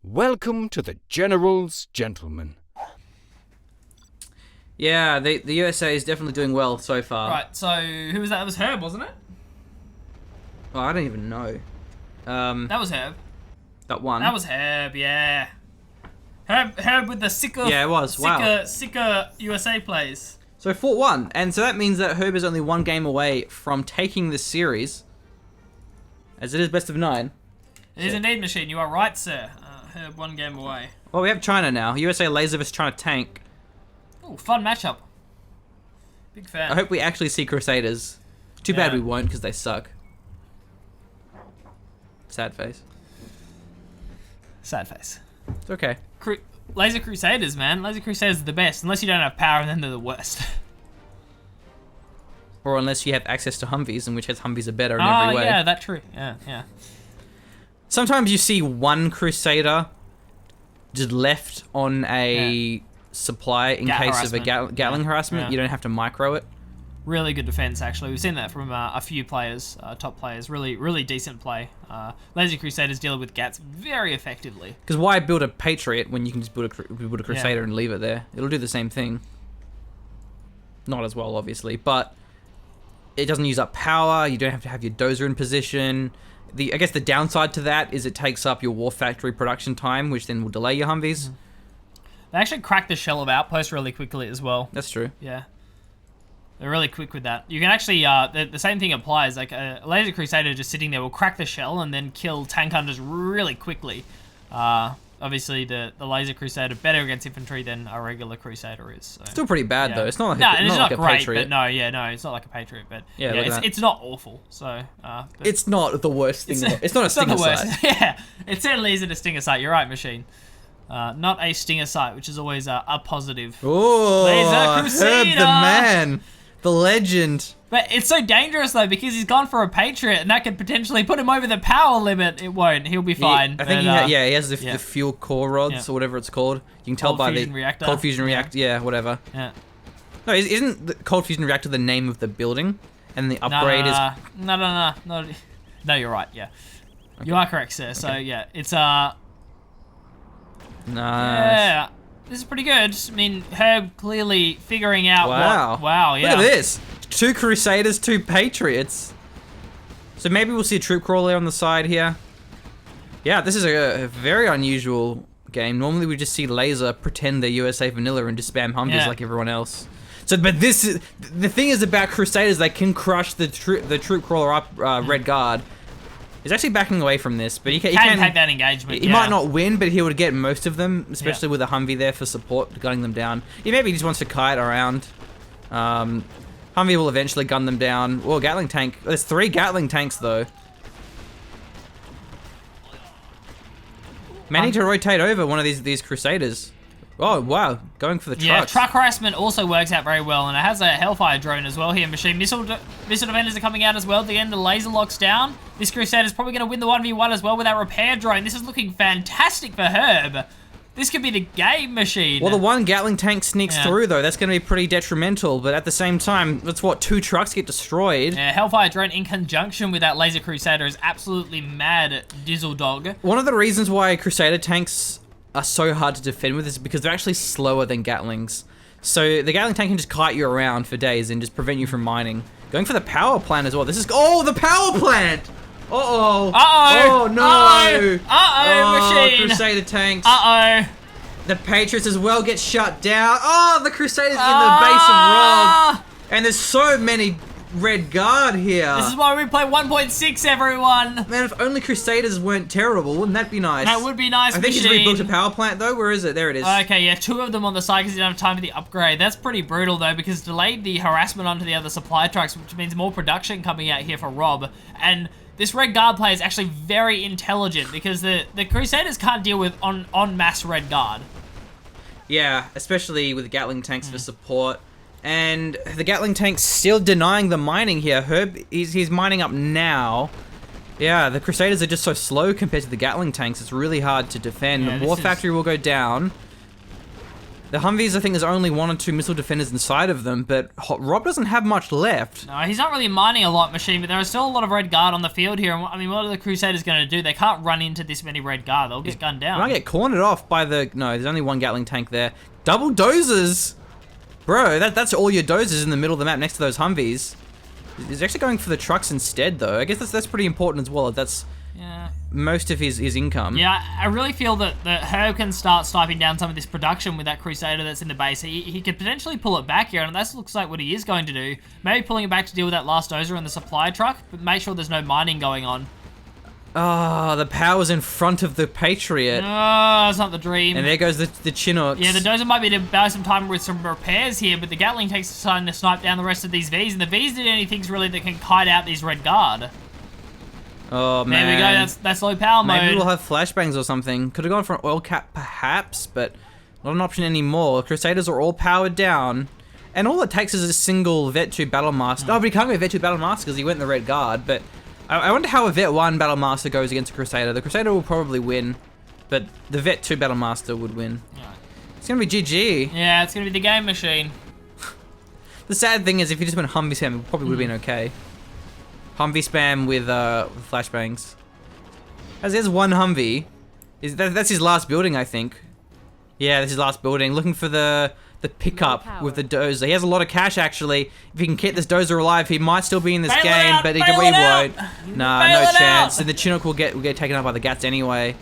Welcome to the General's Gentlemen. Yeah, the USA is definitely doing well so far. Right, so who was that? That was Herb, wasn't it? Oh, I don't even know. That was Herb. That one. That was Herb, yeah. Herb with the sicker, Yeah, it was. Wow. sicker USA plays. So 4-1, and so that means that Herb is only one game away from taking this series, as it is best of 9. It is indeed, Machine. You are right, sir. Herb one game away. Well, we have China now. USA laser vs China tank. Ooh, fun matchup. Big fan. I hope we actually see Crusaders. Too bad we won't, because they suck. Sad face. Sad face. It's okay. Laser Crusaders, man. Laser Crusaders are the best. Unless you don't have power, and then they're the worst. Or unless you have access to Humvees, in which case Humvees are better in every way. Oh, yeah, that's true. Yeah. Sometimes you see one Crusader just left on a supply in case of a Gatling harassment. Yeah. You don't have to micro it. Really good defense, actually. We've seen that from a few players, top players. Really decent play. Laser Crusaders deal with Gats very effectively. Because why build a Patriot when you can just build a Crusader and leave it there? It'll do the same thing. Not as well, obviously, but it doesn't use up power. You don't have to have your dozer in position. I guess the downside to that is it takes up your war factory production time, which then will delay your Humvees. They actually crack the shell of outposts really quickly as well. That's true. Yeah. They're really quick with that. You can actually, the same thing applies. Like a Laser Crusader just sitting there will crack the shell and then kill tank hunters really quickly. Obviously, the Laser Crusader better against infantry than a regular Crusader is. So. Still pretty bad though. It's not like it's not like great, a Patriot. but it's not like a Patriot. But Yeah, it's not awful. So it's not the worst thing. It's not a stinger site. Yeah, it certainly isn't a stinger site. You're right, Machine. Not a stinger site, which is always a positive. Oh, Laser Crusader, Herb the man, the legend. But it's so dangerous though because he's gone for a Patriot, and that could potentially put him over the power limit. It won't. He'll be fine. I think he has the fuel core rods or whatever it's called. You can tell by the cold fusion reactor. Yeah, whatever. Yeah. No, isn't the cold fusion reactor the name of the building, and the upgrade is? No, you're right. Yeah, okay. You are correct, sir. So yeah, it's Nice. Yeah, this is pretty good. I mean, Herb clearly figuring out Wow, yeah. Look at this. 2 Crusaders, 2 Patriots. So maybe we'll see a troop crawler on the side here. Yeah, this is a very unusual game. Normally we just see Laser pretend they're USA vanilla and just spam Humvees like everyone else. So, but the thing is about Crusaders, they can crush the troop crawler up Red Guard. He's actually backing away from this, but he can take that engagement. He might not win, but he would get most of them, especially with a Humvee there for support, gunning them down. Maybe he just wants to kite around. Humvee will eventually gun them down. Oh, Gatling tank. There's 3 Gatling tanks, though. Managing to rotate over one of these Crusaders. Oh, wow. Going for the trucks. Yeah, truck harassment also works out very well, and it has a Hellfire drone as well here. Machine missile defenders are coming out as well. The end, the laser locks down. This Crusader's probably going to win the 1v1 as well with that repair drone. This is looking fantastic for Herb. This could be the game, Machine. Well, the one Gatling tank sneaks through, though. That's going to be pretty detrimental, but at the same time, that's what, 2 trucks get destroyed. Yeah, Hellfire drone in conjunction with that Laser Crusader is absolutely mad, Dizzle Dog. One of the reasons why Crusader tanks are so hard to defend with is because they're actually slower than Gatlings. So the Gatling tank can just kite you around for days and just prevent you from mining. Going for the power plant as well. This is... Oh, the power plant! Uh-oh. Uh-oh. Oh, no. Uh-oh, Machine. Crusader tanks. Uh-oh. The Patriots as well get shut down. Oh, the Crusaders in the base of Rob. And there's so many Red Guard here. This is why we play 1.6, everyone. Man, if only Crusaders weren't terrible, wouldn't that be nice? That would be nice, I think he's rebuilt a power plant, though. Where is it? There it is. Okay, yeah, 2 of them on the side because he didn't have time for the upgrade. That's pretty brutal, though, because it delayed the harassment onto the other supply trucks, which means more production coming out here for Rob. And this Red Guard play is actually very intelligent because the Crusaders can't deal with en masse Red Guard. Yeah, especially with Gatling tanks for support. And the Gatling tank's still denying the mining here. Herb, he's mining up now. Yeah, the Crusaders are just so slow compared to the Gatling tanks. It's really hard to defend. Yeah, the War Factory will go down. The Humvees, I think there's only 1 or 2 missile defenders inside of them, but Rob doesn't have much left. No, he's not really mining a lot, Machine, but there are still a lot of Red Guard on the field here. And I mean, what are the Crusaders going to do? They can't run into this many Red Guard. They'll get gunned down. They might get cornered off by the... No, there's only 1 Gatling tank there. Double dozers! Bro, that's all your dozers in the middle of the map next to those Humvees. He's actually going for the trucks instead, though. I guess that's pretty important as well. That's most of his income. Yeah, I really feel that Herb can start sniping down some of this production with that Crusader that's in the base. He could potentially pull it back here, and that looks like what he is going to do. Maybe pulling it back to deal with that last dozer in the supply truck, but make sure there's no mining going on. Oh, the power's in front of the Patriot. Oh, it's not the dream. And there goes the Chinooks. Yeah, the dozer might be to buy some time with some repairs here, but the Gatling takes time to snipe down the rest of these Vs, and the Vs did anything really that can kite out these Red Guard. Oh, man. There we go, that's low power mode. Maybe we'll have flashbangs or something. Could have gone for an oil cap, perhaps, but not an option anymore. Crusaders are all powered down, and all it takes is a single Vet 2 Battle Master. Oh, but he can't go Vet 2 Battle Master because he went in the Red Guard, but I wonder how a Vet 1 Battle Master goes against a Crusader. The Crusader will probably win, but the Vet 2 Battle Master would win. Yeah. It's going to be GG. Yeah, it's going to be the game machine. The sad thing is, if he just went Humvee spam, it probably would have been okay. Humvee spam with flashbangs. As there's 1 Humvee. That's his last building, I think. Yeah, that's his last building. Looking for the pickup with the dozer. He has a lot of cash, actually. If he can keep this dozer alive, he might still be in this game, but he won't. Nah, no chance. And the Chinook will get taken out by the Gats anyway.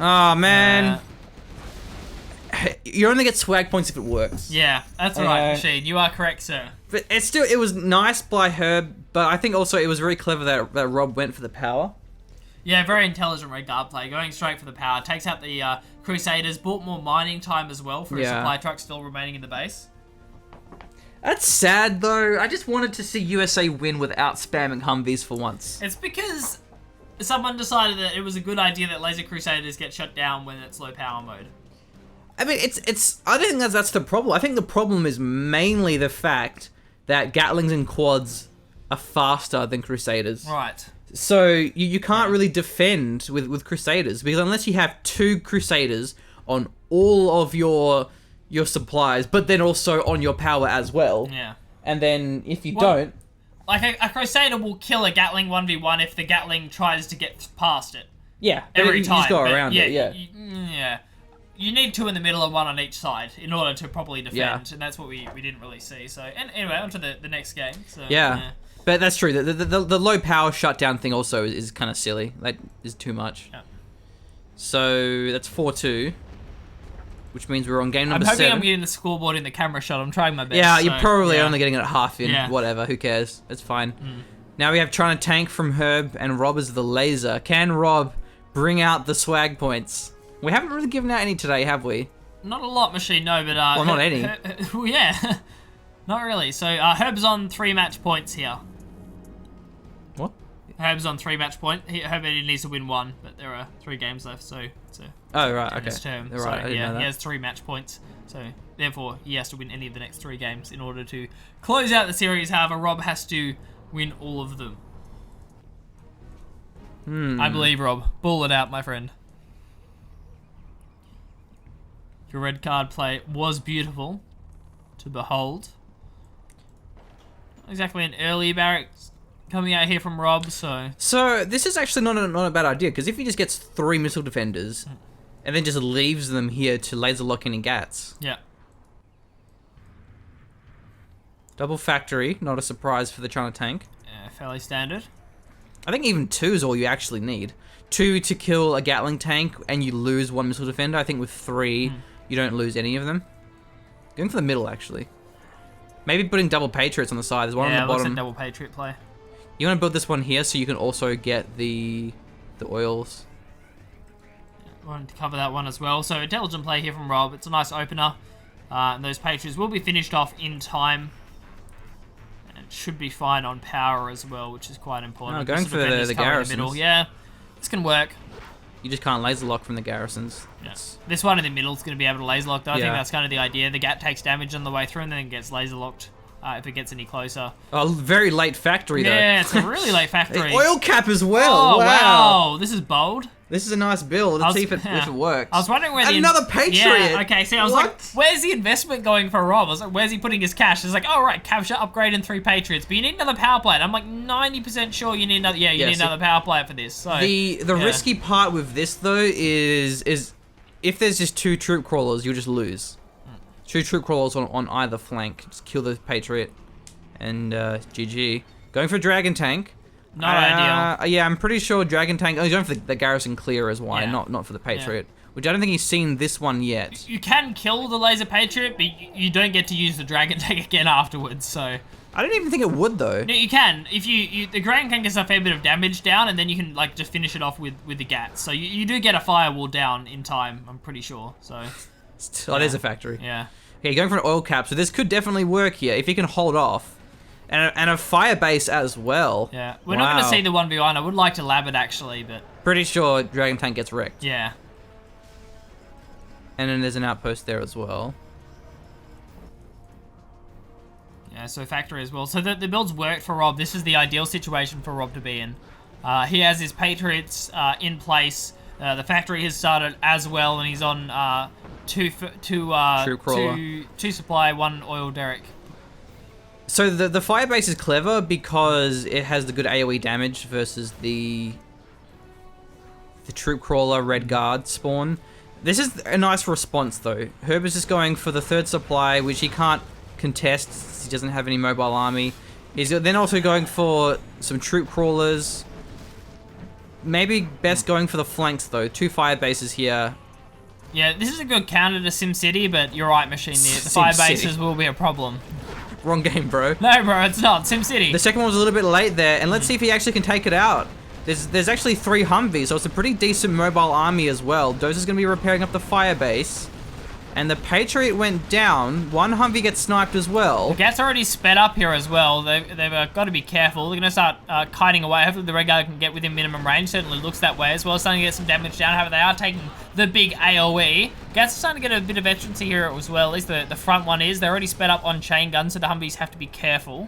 Oh, man. You only get swag points if it works. Yeah, that's right, Machine. You are correct, sir. But it was nice by Herb, but I think also it was very clever that Rob went for the power. Yeah, very intelligent Red Guard play, going straight for the power. Takes out the Crusaders, bought more mining time as well for a supply truck still remaining in the base. That's sad, though. I just wanted to see USA win without spamming Humvees for once. It's because someone decided that it was a good idea that Laser Crusaders get shut down when it's low power mode. I mean, I don't think that's the problem. I think the problem is mainly the fact that Gatlings and quads are faster than Crusaders. Right. So you can't really defend with Crusaders, because unless you have 2 Crusaders on all of your supplies, but then also on your power as well. Yeah. And then if you don't... Like, a Crusader will kill a Gatling 1v1 if the Gatling tries to get past it. Yeah. Every time. You just go around it, yeah. Yeah. You need 2 in the middle and 1 on each side in order to properly defend, and that's what we didn't really see. So, and anyway, on to the next game. So, yeah. But that's true. The low power shutdown thing also is kind of silly. That is too much. Yeah. So that's 4-2, which means we're on game number 7. I'm hoping I'm getting the scoreboard in the camera shot. I'm trying my best. Yeah, you're probably only getting it at half in. Yeah. Whatever, who cares? It's fine. Now we have trying to tank from Herb, and Rob is the laser. Can Rob bring out the swag points? We haven't really given out any today, have we? Not a lot, Machine, no, but... well, not any. Well, yeah. Not really. So, Herb's on 3 match points here. What? Herb's on 3 match point. Herb needs to win 1, but there are 3 games left, so... Oh, right, okay. His term. Right, so, I didn't know that. He has 3 match points, so therefore he has to win any of the next 3 games in order to close out the series. However, Rob has to win all of them. I believe, Rob. Ball it out, my friend. Your red card play was beautiful to behold. Not exactly an early barracks coming out here from Rob, so... So, this is actually not a bad idea, because if he just gets 3 missile defenders, and then just leaves them here to laser lock any Gats. Yeah. Double factory, not a surprise for the China tank. Yeah, fairly standard. I think even 2 is all you actually need. 2 to kill a Gatling tank, and you lose 1 missile defender. I think with 3, you don't lose any of them. Going for the middle, actually. Maybe putting double Patriots on the side. There's one on the bottom. Yeah, looks like double Patriot play. You want to build this one here so you can also get the oils. Yeah, wanted to cover that one as well. So, intelligent play here from Rob. It's a nice opener. And those Patriots will be finished off in time. And should be fine on power as well, which is quite important. No, going for the garrisons. Yeah, this can work. You just can't laser lock from the garrisons. Yeah. This one in the middle is going to be able to laser lock, though. I think that's kind of the idea. The Gat takes damage on the way through and then gets laser locked if it gets any closer. Oh, very late factory though. Yeah, it's a really late factory. Oil cap as well. Oh, wow. wow. This is bold. This is a nice build. Let's see if it works. I was wondering where Another Patriot. Yeah, okay, see, I was like, where's the investment going for Rob? I was like, where's he putting his cash? It's like, oh, right, capture, upgrade, and 3 Patriots. But you need another power plant. I'm like 90% sure you need another, you need another power plant for this. So The risky part with this, though, is if there's just 2 troop crawlers, you'll just lose. 2 troop crawlers on either flank. Just kill the Patriot. And GG. Going for Dragon Tank. Not ideal. Yeah, I'm pretty sure Dragon Tank. Oh, he's going for the Garrison Clear as why, not for the Patriot. Which I don't think he's seen this one yet. You can kill the Laser Patriot, but you don't get to use the Dragon Tank again afterwards, so... I don't even think it would, though. No, you can. If the Dragon Tank gets a fair bit of damage down, and then you can, like, just finish it off with the Gats. So you do get a firewall down in time, I'm pretty sure, so... Oh, there's a factory. Yeah. Okay, going for an oil cap, so this could definitely work here, if he can hold off. And a fire base as well. Yeah, we're not going to see the 1v1. I would like to lab it, actually, but... Pretty sure Dragon Tank gets wrecked. Yeah. And then there's an outpost there as well. Yeah, so factory as well. So the build's worked for Rob. This is the ideal situation for Rob to be in. He has his Patriots in place. The factory has started as well, and he's on two supply, 1 oil derrick. So the fire base is clever because it has the good AoE damage versus the troop crawler red guard spawn. This is a nice response though. Herb is just going for the 3rd supply, which he can't contest since he doesn't have any mobile army. He's then also going for some troop crawlers. Maybe best going for the flanks though. 2 fire bases here. Yeah, this is a good counter to SimCity, but you're right, Machine. The fire bases will be a problem. Wrong game, bro. No, bro, it's not. SimCity. The second one was a little bit late there, and let's see if he actually can take it out. There's actually 3 Humvees, so it's a pretty decent mobile army as well. Doza's going to be repairing up the fire base. And the Patriot went down. 1 Humvee gets sniped as well. The Gats already sped up here as well. They've got to be careful. They're going to start kiting away. Hopefully the Red Guard can get within minimum range. Certainly looks that way as well. Starting to get some damage down. However, they are taking the big AoE. Gats are starting to get a bit of veterancy here as well. At least the front one is. They're already sped up on chain guns, so the Humvees have to be careful.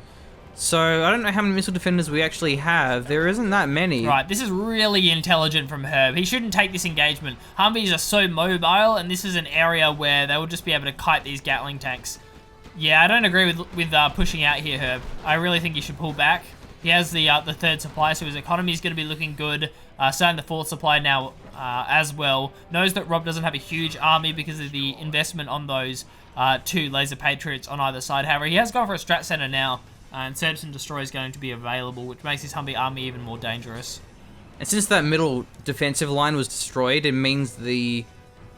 So, I don't know how many missile defenders we actually have. There isn't that many. Right, this is really intelligent from Herb. He shouldn't take this engagement. Humvees are so mobile, and this is an area where they will just be able to kite these Gatling tanks. Yeah, I don't agree with pushing out here, Herb. I really think he should pull back. He has the 3rd supply, so his economy is going to be looking good. Starting the 4th supply now as well. Knows that Rob doesn't have a huge army because of the investment on those 2 Laser Patriots on either side. However, he has gone for a strat center now. And Search and Destroy is going to be available, which makes his Humvee army even more dangerous. And since that middle defensive line was destroyed, it means the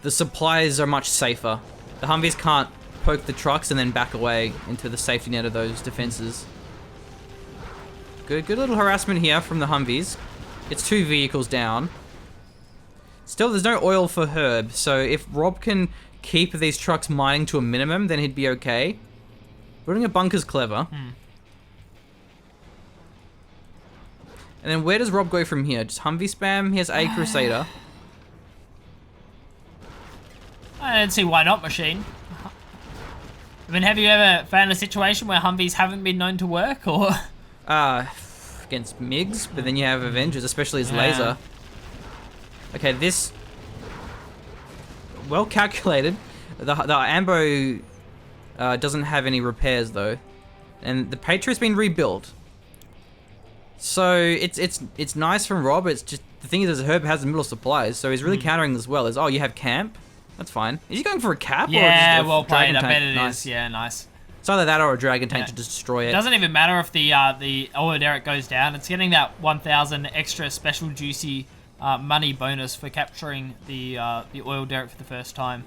supplies are much safer. The Humvees can't poke the trucks and then back away into the safety net of those defenses. Good little harassment here from the Humvees. It's 2 vehicles down. Still, there's no oil for Herb, so if Rob can keep these trucks mining to a minimum, then he'd be okay. Building a bunker's clever. And then where does Rob go from here? Just Humvee spam? He has a Crusader. I don't see why not, Machine. I mean, have you ever found a situation where Humvees haven't been known to work, or...? Against MiGs, but then you have Avengers, especially his laser. Okay, this... Well calculated. The Ambo doesn't have any repairs, though. And the Patriot's been rebuilt. So it's nice from Rob. It's just the thing is, Herb has the middle supplies, so he's really countering as well. You have camp. That's fine. Is he going for a cap? Yeah, or just a well played. I bet it nice. is. Yeah, nice. It's either that or a dragon tank to destroy it. It doesn't even matter if the oil derrick goes down. It's getting that 1,000 extra special juicy money bonus for capturing the oil derrick for the first time.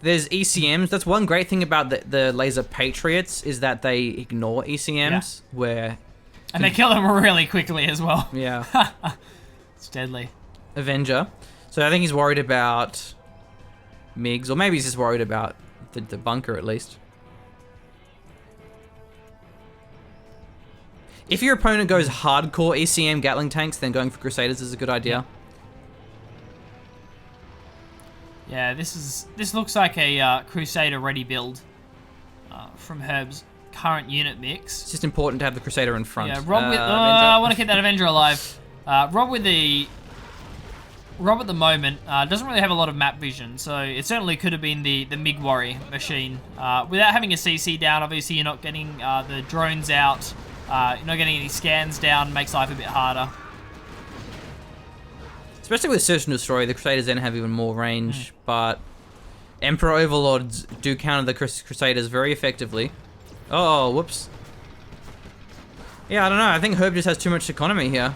There's ECMs. That's one great thing about the Laser Patriots is that they ignore ECMs, where... And they kill them really quickly as well. Yeah. It's deadly. Avenger. So I think he's worried about MiGs, or maybe he's just worried about the bunker at least. If your opponent goes hardcore ECM Gatling tanks, then going for Crusaders is a good idea. Yeah, this looks like a Crusader ready build from Herb's current unit mix. It's just important to have the Crusader in front. Yeah, Rob with... Avenger. I want to keep that Avenger alive. Rob at the moment doesn't really have a lot of map vision, so it certainly could have been the Migwari machine. Without having a CC down, obviously you're not getting the drones out, you're not getting any scans down, makes life a bit harder. Especially with Search and Destroy, the Crusaders then have even more range, but Emperor Overlords do counter the Crusaders very effectively. Oh, whoops. Yeah, I don't know. I think Herb just has too much economy here.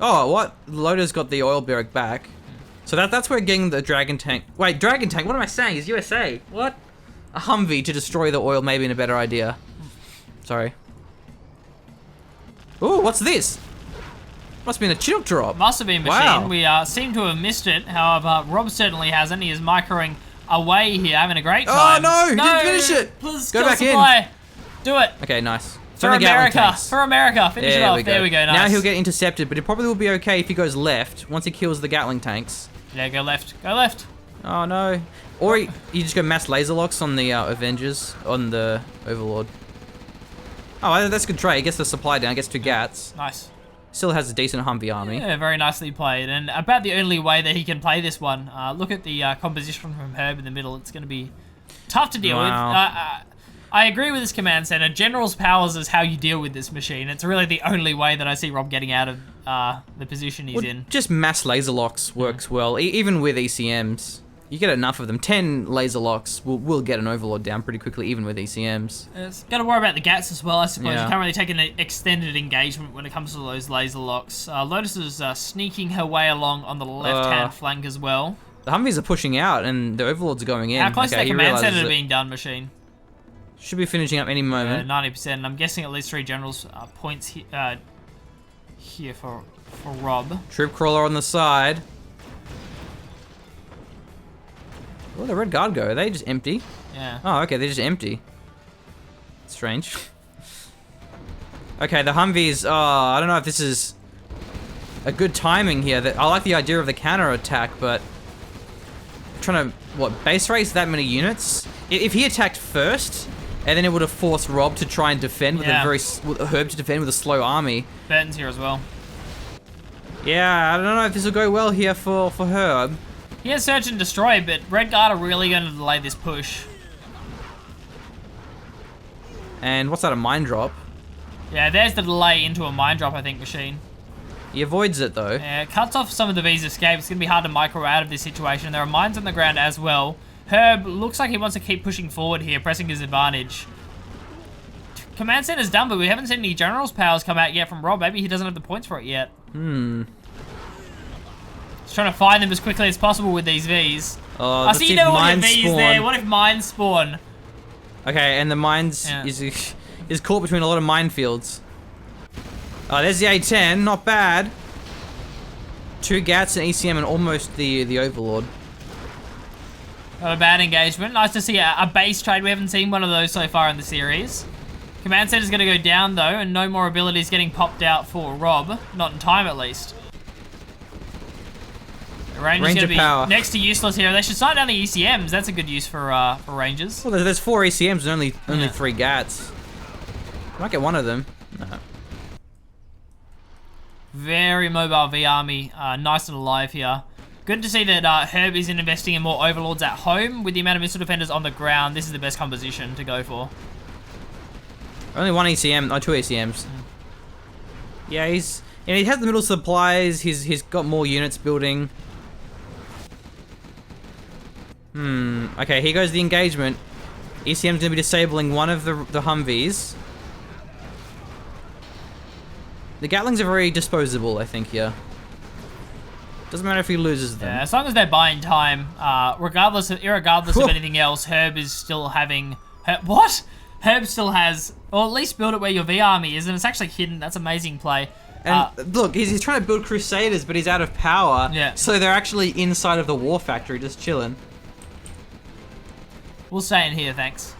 Oh, what? Loader's got the oil barrack back. So that's where getting the Dragon Tank... Wait, Dragon Tank? What am I saying? It's USA. What? A Humvee to destroy the oil may be a better idea. Sorry. Ooh, what's this? Must have been a Chinook drop. Must have been machine. Wow. We seem to have missed it. However, Rob certainly hasn't. He is microing away here, having a great time. Oh, no! He didn't finish it! Please Go back supply. in. Do it. Okay, nice. For America. For America. Finish it off. There we go. Nice. Now he'll get intercepted, but it probably will be okay if he goes left once he kills the Gatling tanks. Yeah, go left. Go left. Oh, no. Or you just go mass laser locks on the Avengers, on the Overlord. Oh, that's a good trade. He gets the supply down, gets 2 Gats. Nice. Still has a decent Humvee army. Yeah, very nicely played. And about the only way that he can play this one, look at the composition from Herb in the middle. It's going to be tough to deal with. I agree with this command center. General's powers is how you deal with this machine. It's really the only way that I see Rob getting out of the position he's in. Just mass laser locks works well, even with ECMs. You get enough of them. 10 laser locks will get an Overlord down pretty quickly, even with ECMs. It's got to worry about the Gats as well, I suppose. Yeah. You can't really take an extended engagement when it comes to those laser locks. Lotus is sneaking her way along on the left-hand flank as well. The Humvees are pushing out, and the Overlord's going in. How close is that he command center realizes to being done, machine? Should be finishing up any moment. 90%. And I'm guessing at least 3 generals points here for Rob. Troop crawler on the side. Where the Red Guard go? Are they just empty? Yeah. Oh, okay, they're just empty. Strange. Okay, the Humvees. Oh, I don't know if this is a good timing here. I like the idea of the counter attack, but trying to base race that many units? If he attacked first, and then it would have forced Rob to try and defend with Herb to defend with a slow army. Burton's here as well. Yeah, I don't know if this will go well here for Herb. He has Search and Destroy, but Red Guard are really going to delay this push. And what's that, a mine drop? Yeah, there's the delay into a mine drop, I think, machine. He avoids it, though. Yeah, it cuts off some of the V's escape. It's going to be hard to micro out of this situation. There are mines on the ground as well. Herb looks like he wants to keep pushing forward here, pressing his advantage. Command center's done, but we haven't seen any general's powers come out yet from Rob. Maybe he doesn't have the points for it yet. Just trying to find them as quickly as possible with these Vs. Oh, so you don't want your Vs there. What if mines spawn? Okay, and the mines is caught between a lot of minefields. Oh, there's the A10. Not bad. 2 Gats and ECM and almost the Overlord. Not a bad engagement. Nice to see a base trade. We haven't seen one of those so far in the series. Command center's going to go down, though, and no more abilities getting popped out for Rob. Not in time, at least. The Ranger's going to be next to useless here. They should sign down the ECMs. That's a good use for Rangers. Well, there's 4 ECMs and only 3 Gats. Might get one of them. No. Very mobile V army. Nice and alive here. Good to see that Herb isn't investing in more Overlords at home. With the amount of missile defenders on the ground, this is the best composition to go for. Only 1 ECM, or 2 ECMs. Yeah, he has the middle supplies. He's got more units building. Okay, here goes the engagement. ECM's gonna be disabling one of the Humvees. The Gatlings are very disposable, I think, here. Doesn't matter if he loses them. Yeah, as long as they're buying time, irregardless of anything else, Herb is still having... What? Herb still has... Or at least build it where your V army is, and it's actually hidden. That's amazing play. And look, he's trying to build Crusaders, but he's out of power. Yeah. So they're actually inside of the war factory, just chilling. We'll stay in here, thanks.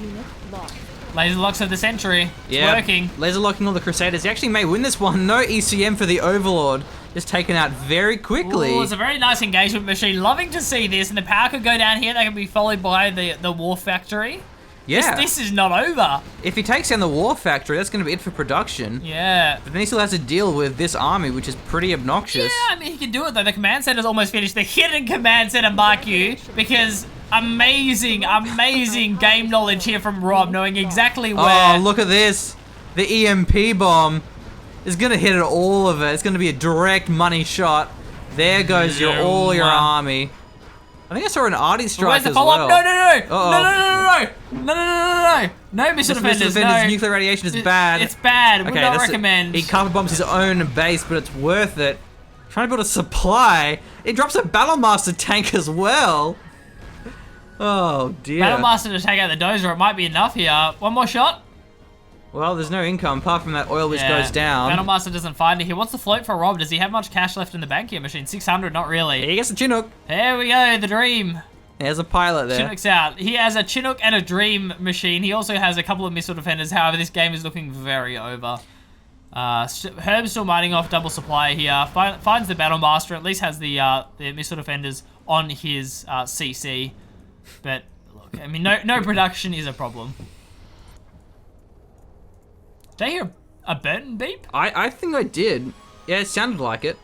Unit lost. Laser locks of the century. It's Yeah, working. laser locking all the Crusaders. He actually may win this one. No ECM for the Overlord. Just taken out very quickly. Ooh, it's a very nice engagement machine. Loving to see this, and the power could go down here. That can be followed by the War Factory. Yeah. This is not over. If he takes down the War Factory, that's going to be it for production. Yeah. But then he still has to deal with this army, which is pretty obnoxious. Yeah, I mean, he can do it, though. The command center's almost finished. The hidden command center, mark you, because amazing game knowledge here from Rob, knowing exactly where... Oh, look at this. The EMP bomb is going to hit at all of it. It's going to be a direct money shot. There goes all your army. I think I saw an arty strike Where's the as follow-up? well. No, missile defenders, no. Nuclear radiation is bad. It's bad. Would Okay, not recommend. He carpet bombs his own base, but it's worth it. Trying to build a supply. It drops a Battlemaster tank as well. Oh dear. Battlemaster to take out the dozer. It might be enough here. One more shot. Well, there's no income apart from that oil which goes down. Battlemaster doesn't find it. He wants to float for Rob. Does he have much cash left in the bank here, machine? 600, not really. He gets a Chinook. There we go, the dream. There's a pilot there. Chinook's out. He has a Chinook and a Dream machine. He also has a couple of missile defenders. However, this game is looking very over. Herb's still mining off double supply here. Finds the Battlemaster. At least has the missile defenders on his CC. But look, I mean, no production is a problem. Did I hear a Burton beep? I think I did. Yeah, it sounded like it.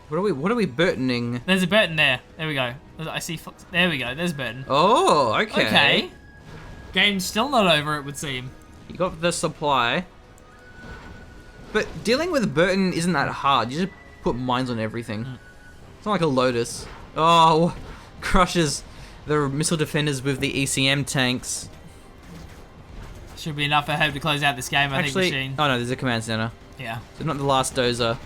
What are we Burtoning? There's a Burton there. There we go. I see. There we go. There's Burton. Oh, okay. Okay. Game's still not over, it would seem. You got the supply. But dealing with Burton isn't that hard. You just put mines on everything. It's not like a Lotus. Oh, crushes the missile defenders with the ECM tanks. Should be enough for Herb to close out this game, I think, machine. Oh no, there's a command center. Yeah. So not the last dozer.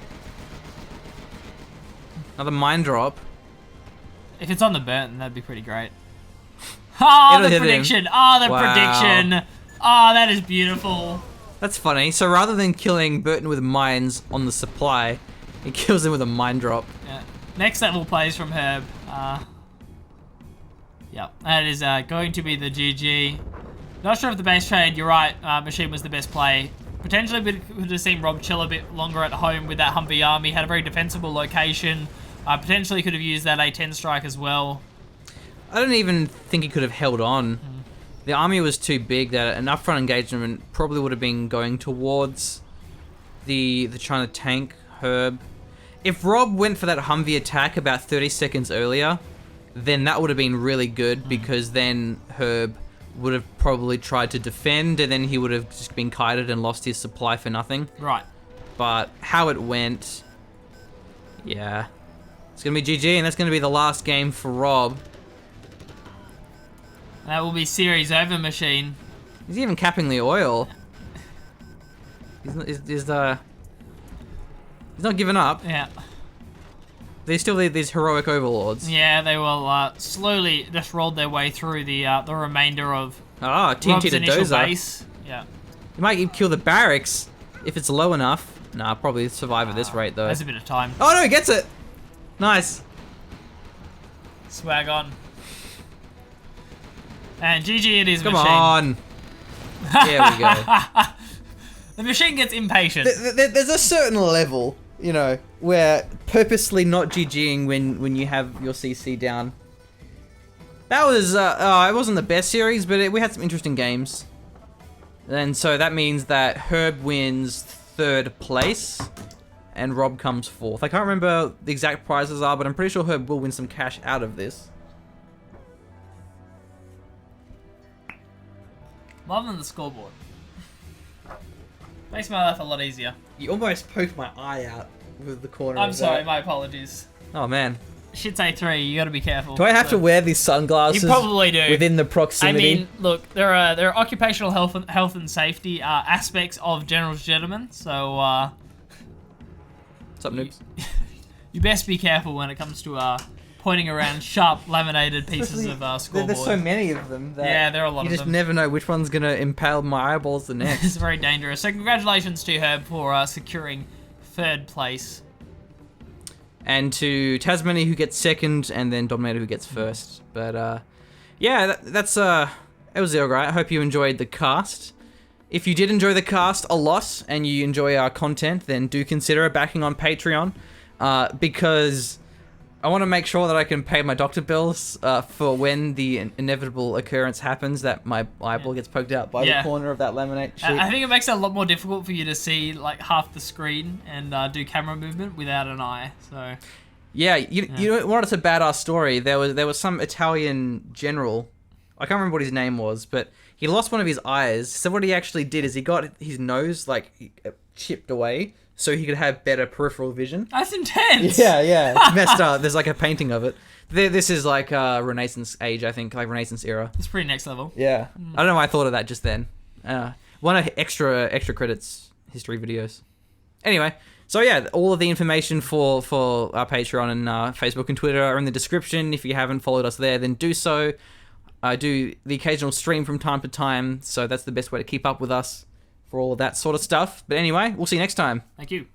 Another mine drop. If it's on the Burton, that'd be pretty great. Oh, It'll the hit prediction. him. Oh, the Wow. prediction. Oh, that is beautiful. That's funny. So rather than killing Burton with mines on the supply, he kills him with a mine drop. Yeah. Next level plays from Herb. Yeah, that is going to be the GG. Not sure if the base trade, you're right, Machine was the best play. Potentially we could have seen Rob chill a bit longer at home with that Humvee army. Had a very defensible location. Potentially could have used that A10 strike as well. I don't even think he could have held on. The army was too big that an upfront engagement probably would have been going towards the China tank, Herb. If Rob went for that Humvee attack about 30 seconds earlier, then that would have been really good because then Herb would have probably tried to defend and then he would have just been kited and lost his supply for nothing. Right. But how it went, yeah. It's going to be GG and that's going to be the last game for Rob. That will be series over, Machine. He's even capping the oil. He's not giving up. Yeah. They still need these heroic overlords. Yeah, they will slowly just roll their way through the remainder of TNT Rob's to initial Dozer. base. Yeah. You might even kill the barracks if it's low enough. Nah, probably survive at this rate though. There's a bit of time. Oh no, he gets it! Nice. Swag on. And GG it is, Come Machine. on. There we go. The Machine gets impatient. There's a certain level, you know, where purposely not GGing when you have your CC down. That was, it wasn't the best series, but we had some interesting games. And so that means that Herb wins 3rd place and Rob comes 4th. I can't remember the exact prizes are, but I'm pretty sure Herb will win some cash out of this. Loving the scoreboard. Makes my life a lot easier. You almost poked my eye out with the corner I'm sorry, my apologies. Oh man. Shit's A3, you gotta be careful. Do I have to wear these sunglasses? You probably do. Within the proximity? I mean, look, there are occupational health and safety aspects of General's Gentlemen, so What's up, noobs? you best be careful when it comes to pointing around sharp laminated pieces of scoreboard. There's so many of them that Yeah, there are a lot you of just them. never know which one's gonna impale my eyeballs the next. It's very dangerous. So congratulations to Herb for securing 3rd place. And to Tasmania who gets 2nd, and then Dominator who gets 1st. But yeah, that's It was alright. I hope you enjoyed the cast. If you did enjoy the cast a lot and you enjoy our content, then do consider backing on Patreon, because I want to make sure that I can pay my doctor bills for when the inevitable occurrence happens that my eyeball gets poked out by the corner of that laminate sheet. I think it makes it a lot more difficult for you to see like half the screen and do camera movement without an eye. So yeah, you know what? It's a badass story. There was some Italian general. I can't remember what his name was, but he lost one of his eyes. So what he actually did is he got his nose like chipped away so he could have better peripheral vision. That's intense. Yeah. It's messed up. There's like a painting of it. This is like Renaissance age, I think, like Renaissance era. It's pretty next level. Yeah. I don't know why I thought of that just then. One of extra credits history videos. Anyway, so yeah, all of the information for our Patreon and Facebook and Twitter are in the description. If you haven't followed us there, then do so. I do the occasional stream from time to time, so that's the best way to keep up with us for all of that sort of stuff. But anyway, we'll see you next time. Thank you.